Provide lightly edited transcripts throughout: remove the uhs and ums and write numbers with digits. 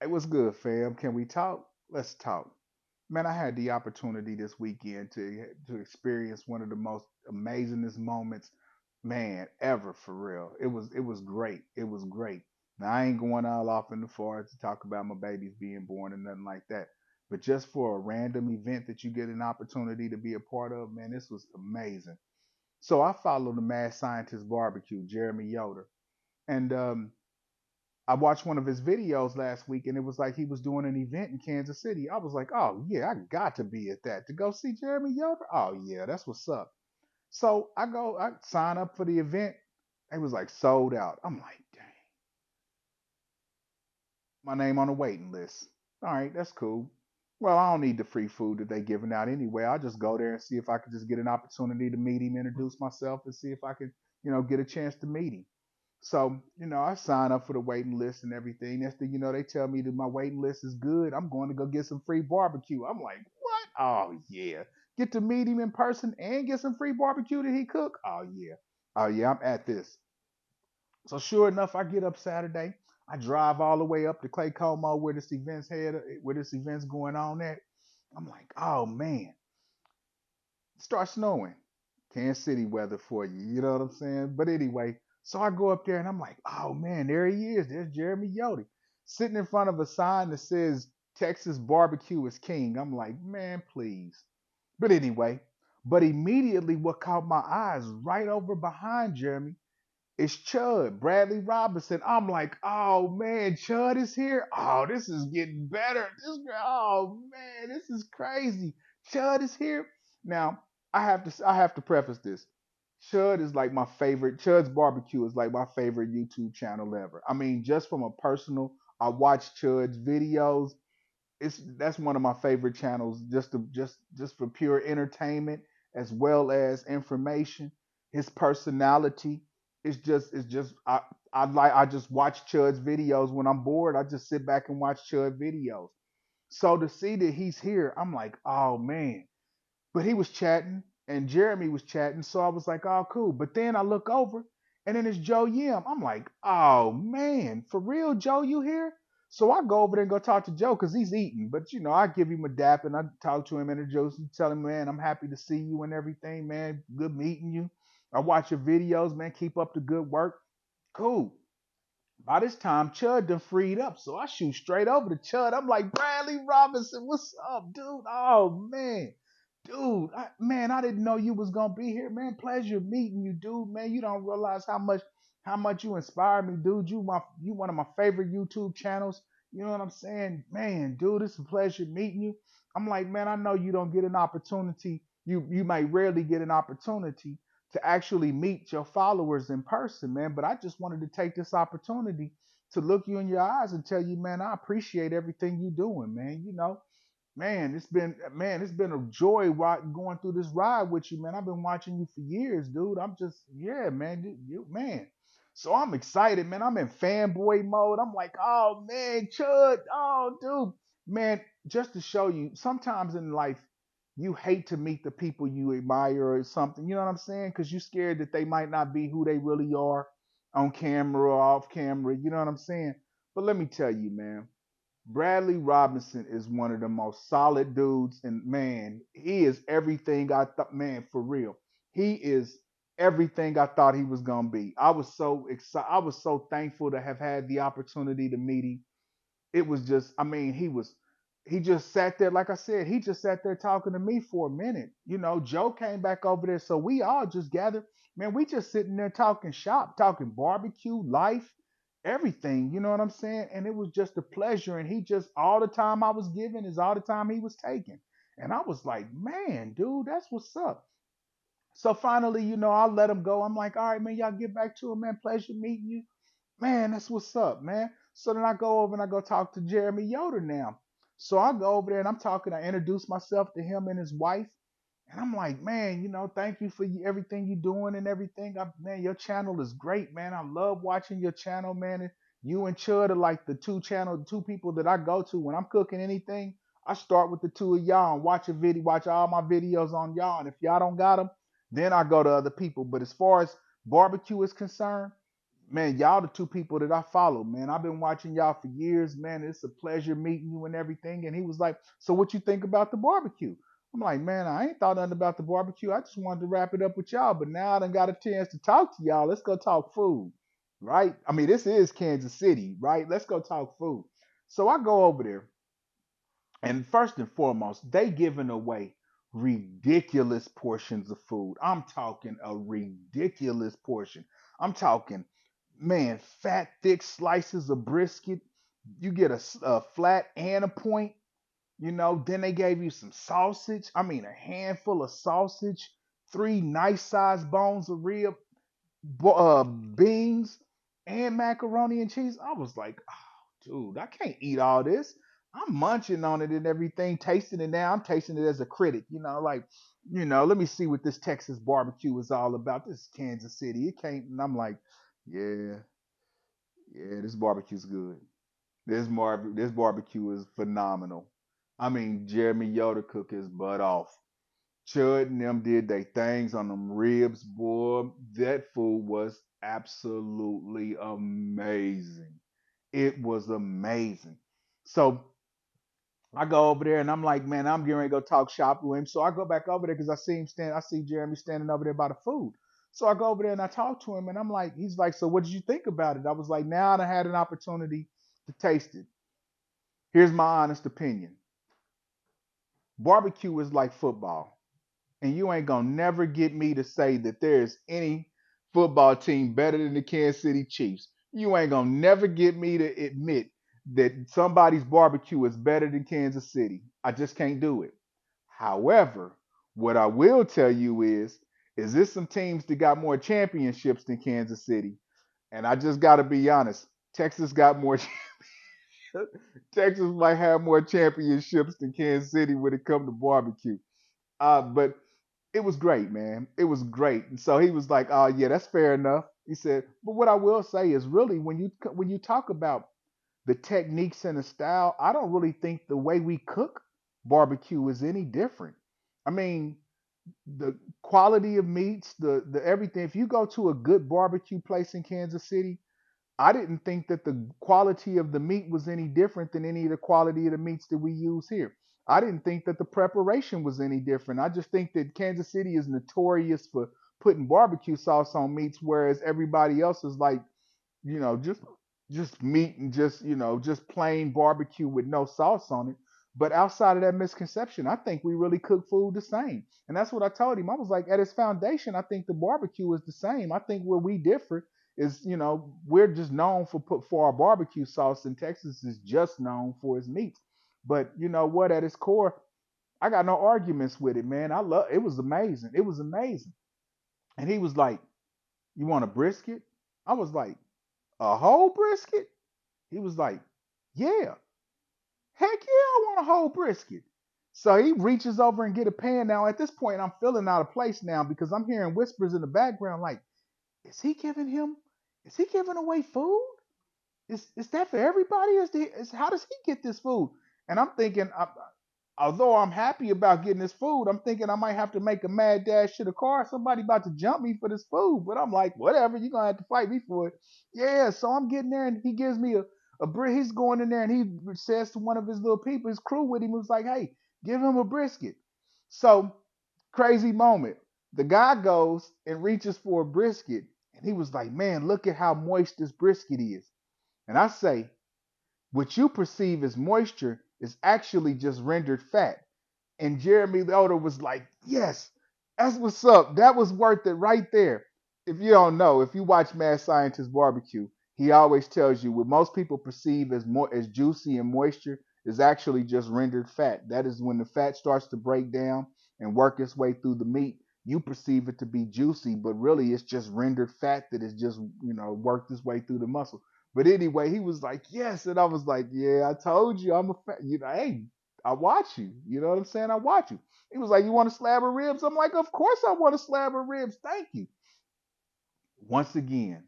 Hey, what's good, fam? Can we talk? Let's talk. Man, I had the opportunity this weekend to experience one of the most amazingest moments, man, ever for real. It was great. It was great. Now I ain't going all off in the forest to talk about my babies being born and nothing like that. But just for a random event that you get an opportunity to be a part of, man, this was amazing. So I follow the mad scientist barbecue, Jeremy Yoder. And I watched one of his videos last week, and it was like he was doing an event in Kansas City. I was like, oh yeah, I got to be at that to go see Jeremy Yoder. Oh yeah, that's what's up. So I sign up for the event. It was like sold out. I'm like, dang, my name on the waiting list. All right, that's cool. Well, I don't need the free food that they giving out anyway. I'll just go there and see if I could just get an opportunity to meet him, introduce myself, and see if I could, get a chance to meet him. So, I sign up for the waiting list and everything. Next thing you know, they tell me that my waiting list is good. I'm going to go get some free barbecue. I'm like, what? Oh, yeah. Get to meet him in person and get some free barbecue that he cook? Oh, yeah. Oh, yeah, I'm at this. So, sure enough, I get up Saturday. I drive all the way up to Clay Como where this event's going on at. I'm like, oh, man. It starts snowing. Kansas City weather for you. You know what I'm saying? But anyway, so I go up there and I'm like, oh man, there he is. There's Jeremy Yodi sitting in front of a sign that says Texas barbecue is king. I'm like, man, please. But anyway, but immediately what caught my eyes right over behind Jeremy is Chud, Bradley Robinson. I'm like, oh man, Chud is here. Oh, this is getting better. Oh man, this is crazy. Chud is here. Now, I have to preface this. Chud is like my favorite. Chud's barbecue is like my favorite YouTube channel ever. I mean, just from a personal, I watch Chud's videos. That's one of my favorite channels just for pure entertainment as well as information. His personality is just I just watch Chud's videos when I'm bored. I just sit back and watch Chud videos. So to see that he's here, I'm like, oh man. But he was chatting and Jeremy was chatting, so I was like, oh cool. But then I look over and then it's Joe Yim. I'm like, oh man, for real, Joe, you here? So I go over there and go talk to Joe because he's eating. But I give him a dap and I talk to him and introduce him, tell him, man, I'm happy to see you and everything, man. Good meeting you. I watch your videos, man. Keep up the good work. Cool. By this time, Chud done freed up, so I shoot straight over to Chud. I'm like, Bradley Robinson, what's up, dude? Oh man, dude, man, I didn't know you was gonna be here, man. Pleasure meeting you, dude. Man, you don't realize how much you inspire me, dude. You one of my favorite YouTube channels. You know what I'm saying, man, dude? It's a pleasure meeting you. I'm like, man, I know you don't get an opportunity. You might rarely get an opportunity to actually meet your followers in person, man. But I just wanted to take this opportunity to look you in your eyes and tell you, man, I appreciate everything you're doing, man. Man, it's been a joy going through this ride with you, man. I've been watching you for years, dude. I'm just, yeah, man, man. So I'm excited, man. I'm in fanboy mode. I'm like, oh man, Chud, oh dude, man. Just to show you, sometimes in life you hate to meet the people you admire or something. You know what I'm saying? Because you're scared that they might not be who they really are on camera or off camera. You know what I'm saying? But let me tell you, man, Bradley Robinson is one of the most solid dudes, and man, he is everything I thought. Man, for real, he is everything I thought he was gonna be. I was so excited. I was so thankful to have had the opportunity to meet him. It was just, I mean, he just sat there, like I said, he just sat there talking to me for a minute. Joe came back over there, so we all just gathered. Man, we just sitting there talking shop, talking barbecue, life, everything. You know what I'm saying? And it was just a pleasure. And he just, all the time I was giving is all the time he was taking. And I was like, man, dude, that's what's up. So finally, I let him go. I'm like, all right, man, y'all get back to it, man. Pleasure meeting you. Man, that's what's up, man. So then I go over and I go talk to Jeremy Yoder now. So I go over there and I'm talking. I introduce myself to him and his wife. And I'm like, man, thank you for everything you're doing and everything. Man, your channel is great, man. I love watching your channel, man. And you and Chud are like the two people that I go to when I'm cooking anything. I start with the two of y'all and watch all my videos on y'all. And if y'all don't got them, then I go to other people. But as far as barbecue is concerned, Man, y'all the two people that I follow, man. I've been watching y'all for years, man. It's a pleasure meeting you and everything. And he was like, so what you think about the barbecue? I'm like, man, I ain't thought nothing about the barbecue. I just wanted to wrap it up with y'all. But now I done got a chance to talk to y'all. Let's go talk food. Right? I mean, this is Kansas City, right? Let's go talk food. So I go over there. And first and foremost, they giving away ridiculous portions of food. I'm talking a ridiculous portion. I'm talking, man, fat, thick slices of brisket. You get a flat and a point. Then they gave you some sausage. I mean, a handful of sausage, three nice sized bones of rib, beans, and macaroni and cheese. I was like, dude, I can't eat all this. I'm munching on it and everything, tasting it now. I'm tasting it as a critic, let me see what this Texas barbecue is all about. This is Kansas City. It can't, and I'm like, yeah, yeah, this barbecue's good. This barbecue is phenomenal. I mean, Jeremy Yoder cook his butt off. Chud and them did they things on them ribs, boy. That food was absolutely amazing. It was amazing. So I go over there and I'm like, man, I'm getting ready to go talk shop with him. So I go back over there because I see Jeremy standing over there by the food. So I go over there and I talk to him and I'm like, he's like, so what did you think about it? I was like, now I had an opportunity to taste it. Here's my honest opinion. Barbecue is like football. And you ain't gonna never get me to say that there's any football team better than the Kansas City Chiefs. You ain't gonna never get me to admit that somebody's barbecue is better than Kansas City. I just can't do it. However, what I will tell you is this some teams that got more championships than Kansas City? And I just gotta be honest. Texas got more. Texas might have more championships than Kansas City when it comes to barbecue. But it was great, man. It was great. And so he was like, "Oh yeah, that's fair enough." He said, "But what I will say is, really, when you talk about the techniques and the style, I don't really think the way we cook barbecue is any different. I mean, the quality of meats, the everything. If you go to a good barbecue place in Kansas City, I didn't think that the quality of the meat was any different than any of the quality of the meats that we use here. I didn't think that the preparation was any different. I just think that Kansas City is notorious for putting barbecue sauce on meats, whereas everybody else is like, just meat and just plain barbecue with no sauce on it. But outside of that misconception, I think we really cook food the same. And that's what I told him. I was like, at its foundation, I think the barbecue is the same. I think where we differ is, we're just known for our barbecue sauce, and Texas is just known for its meats. But you know what? At its core, I got no arguments with it, man. I love it. Was amazing. It was amazing. And he was like, "You want a brisket?" I was like, "A whole brisket?" He was like, "Yeah, heck yeah, I want a whole brisket." So he reaches over and get a pan. Now at this point, I'm feeling out of place now because I'm hearing whispers in the background like, "Is he giving him? Is he giving away food? Is that for everybody? How does he get this food?" And I'm thinking, although I'm happy about getting this food, I'm thinking I might have to make a mad dash to the car. Somebody about to jump me for this food. But I'm like, whatever, you're gonna have to fight me for it. Yeah, so I'm getting there and he gives me a brisket. He's going in there and he says to one of his little people, his crew with him, was like, hey, give him a brisket. So crazy moment. The guy goes and reaches for a brisket, and he was like, man, look at how moist this brisket is. And I say, what you perceive as moisture is actually just rendered fat. And Jeremy Elder was like, yes, that's what's up. That was worth it right there. If you don't know, if you watch Mad Scientist Barbecue, he always tells you what most people perceive as more as juicy and moisture is actually just rendered fat. That is when the fat starts to break down and work its way through the meat. You perceive it to be juicy, but really it's just rendered fat that is just, worked its way through the muscle. But anyway, he was like, yes. And I was like, yeah, I told you I'm a fat, hey, I watch you. You know what I'm saying? I watch you. He was like, you want a slab of ribs? I'm like, of course I want a slab of ribs. Thank you. Once again,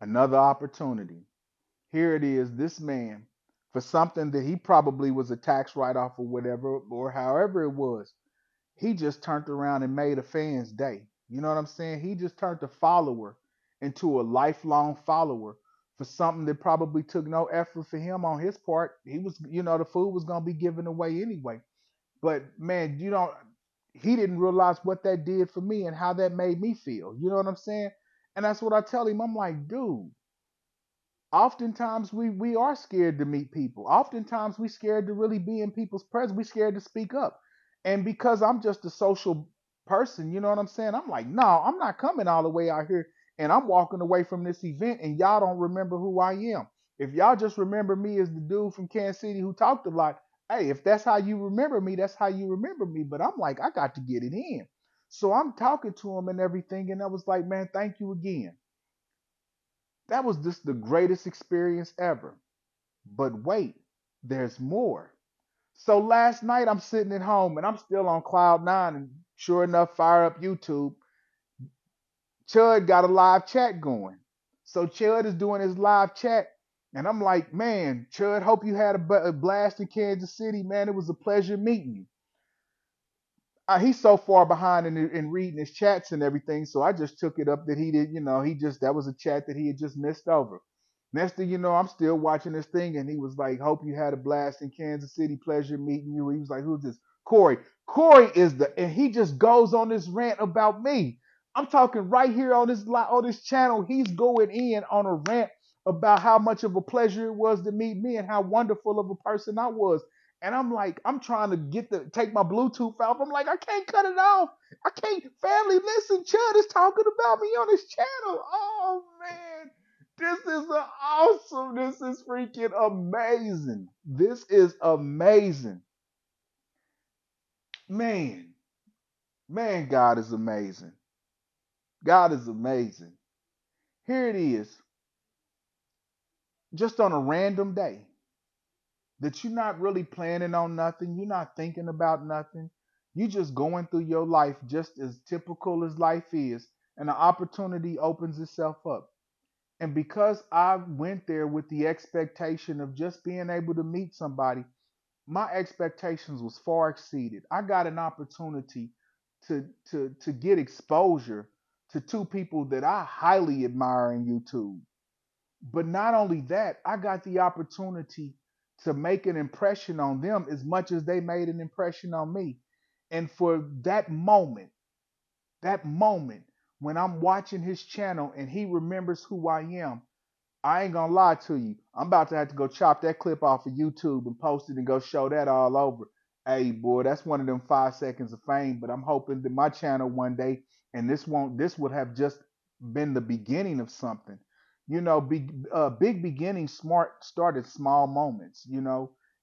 another opportunity. Here it is, this man, for something that he probably was a tax write off or whatever, or however it was, he just turned around and made a fan's day. You know what I'm saying? He just turned a follower into a lifelong follower for something that probably took no effort for him on his part. He was, the food was gonna be given away anyway. But man, he didn't realize what that did for me and how that made me feel. You know what I'm saying? And that's what I tell him. I'm like, dude, oftentimes we are scared to meet people. Oftentimes we scared to really be in people's presence. We scared to speak up. And because I'm just a social person, you know what I'm saying? I'm like, no, I'm not coming all the way out here and I'm walking away from this event and y'all don't remember who I am. If y'all just remember me as the dude from Kansas City who talked a lot, hey, if that's how you remember me, that's how you remember me. But I'm like, I got to get it in. So I'm talking to him and everything, and I was like, man, thank you again. That was just the greatest experience ever. But wait, there's more. So last night I'm sitting at home and I'm still on cloud nine, and sure enough, fire up YouTube. Chud got a live chat going. So Chud is doing his live chat, and I'm like, man, Chud, hope you had a blast in Kansas City, man. It was a pleasure meeting you. He's so far behind in reading his chats and everything. So I just took it up that he did, that was a chat that he had just missed over. Next thing you know, I'm still watching this thing, and he was like, "Hope you had a blast in Kansas City. Pleasure meeting you." He was like, "Who's this?" Corey. Corey is and he just goes on this rant about me. I'm talking right here on this channel. He's going in on a rant about how much of a pleasure it was to meet me and how wonderful of a person I was. And I'm like, I'm trying to take my Bluetooth off. I'm like, I can't cut it off. I can't. Family, listen, Chud is talking about me on his channel. Oh man, this is awesome. This is freaking amazing. This is amazing, man. Man, God is amazing. God is amazing. Here it is, just on a random day that you're not really planning on nothing. You're not thinking about nothing. You just going through your life just as typical as life is, and an opportunity opens itself up. And because I went there with the expectation of just being able to meet somebody, my expectations was far exceeded. I got an opportunity to get exposure to two people that I highly admire in YouTube. But not only that, I got the opportunity to make an impression on them as much as they made an impression on me. And for that moment when I'm watching his channel and he remembers who I am, I ain't gonna lie to you. I'm about to have to go chop that clip off of YouTube and post it and go show that all over. Hey, boy, that's one of them 5 seconds of fame. But I'm hoping that my channel one day, and this would have just been the beginning of something. Big beginnings started small moments.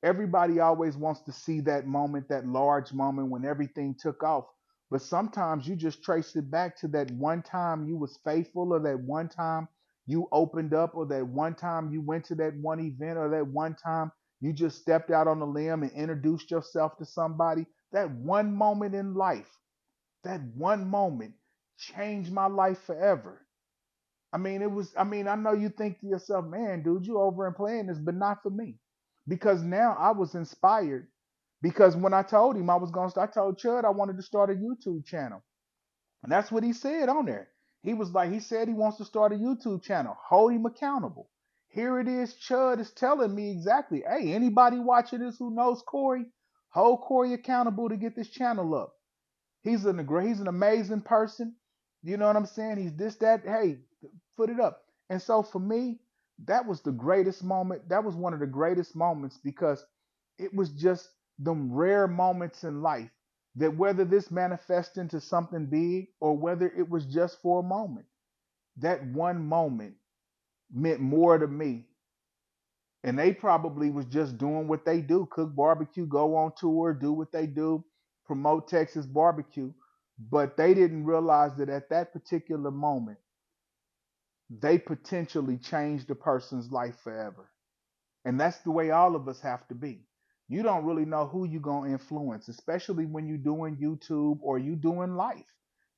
Everybody always wants to see that moment, that large moment when everything took off. But sometimes you just trace it back to that one time you was faithful, or that one time you opened up, or that one time you went to that one event, or that one time you just stepped out on a limb and introduced yourself to somebody. That one moment in life, that one moment changed my life forever. I know you think to yourself, man, dude, you over and playing this, but not for me. Because now I was inspired. Because when I told him I was going to start, I told Chud I wanted to start a YouTube channel. And that's what he said on there. He said he wants to start a YouTube channel. Hold him accountable. Here it is. Chud is telling me exactly. Hey, anybody watching this who knows Corey, hold Corey accountable to get this channel up. He's an amazing person. You know what I'm saying? He's this, that. Hey, put it up. And so for me, that was the greatest moment. That was one of the greatest moments because it was just them rare moments in life that whether this manifests into something big or whether it was just for a moment, that one moment meant more to me. And they probably was just doing what they do, cook barbecue, go on tour, do what they do, promote Texas barbecue. But they didn't realize that at that particular moment, they potentially changed a person's life forever. And that's the way all of us have to be. You don't really know who you're going to influence, especially when you're doing YouTube or you doing life.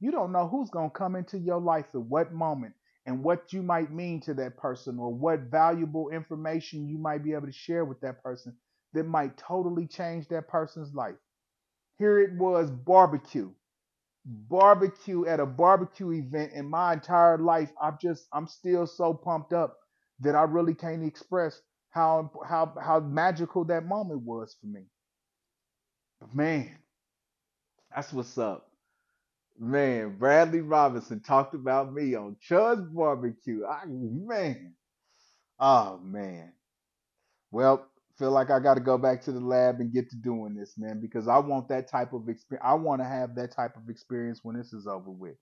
You don't know who's going to come into your life at what moment and what you might mean to that person or what valuable information you might be able to share with that person that might totally change that person's life. Here it was, barbecue. barbecue at a barbecue event in my entire life. I'm still so pumped up that I really can't express how magical that moment was for me. Man, that's what's up. Man, Bradley Robinson talked about me on Chuds Barbecue. Man, oh man. Well, feel like I got to go back to the lab and get to doing this, man, because I want that type of experience. I want to have that type of experience when this is over with.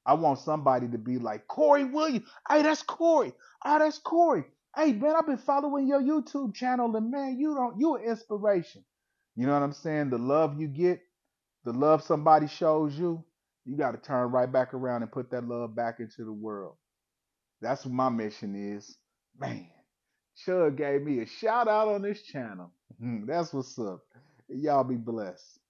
I want somebody to be like Corey Williams. Hey, that's Corey. Oh, that's Corey. Hey, man, I've been following your YouTube channel, and man, you an inspiration. You know what I'm saying? The love you get, the love somebody shows you, you got to turn right back around and put that love back into the world. That's what my mission is. Man, Chug gave me a shout out on this channel. That's what's up. Y'all be blessed.